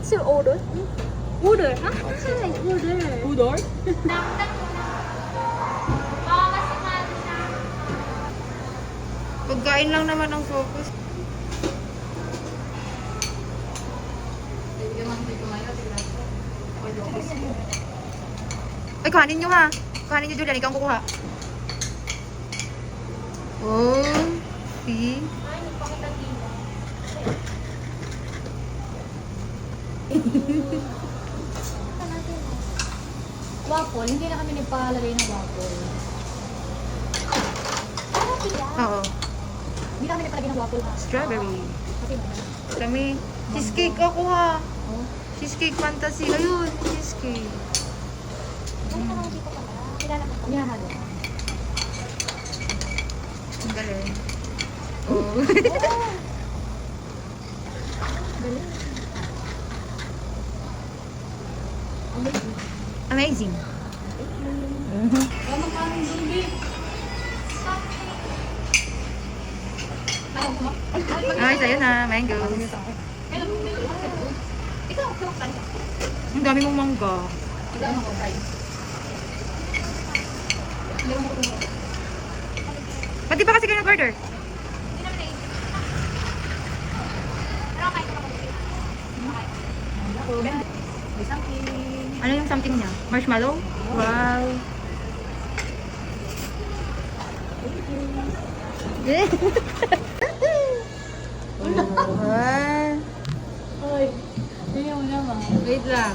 What's your order? Order? Hi, order. Order? Pagkain lang naman ang focus. Ay, kuhanin nyo ha. Kuhanin nyo, Julian. Ikaw ang kukuha. Oh, see? Waffle, hindi na kami nagpalagay ng waffle. Oo. Hindi na kami nagpalagay ng waffle ha. Strawberry. Kasi Kami. Cheesecake ako ha. oh. Cheesecake fantasy. Ayun, cheesecake. Hinahalo. Ang galing. Oh. Galing. Amazing. Tama ka ng baby. Ay, sa'yo na. Mango. Ikaw, kumaktan ka. Ang dami mong mangga. Ikaw, kumaktan. Ba't di ba kasi kayo nag-order? May something. Ano yung something niya? Marshmallow? Wow. Ay, hindi mo naman. Wait lang.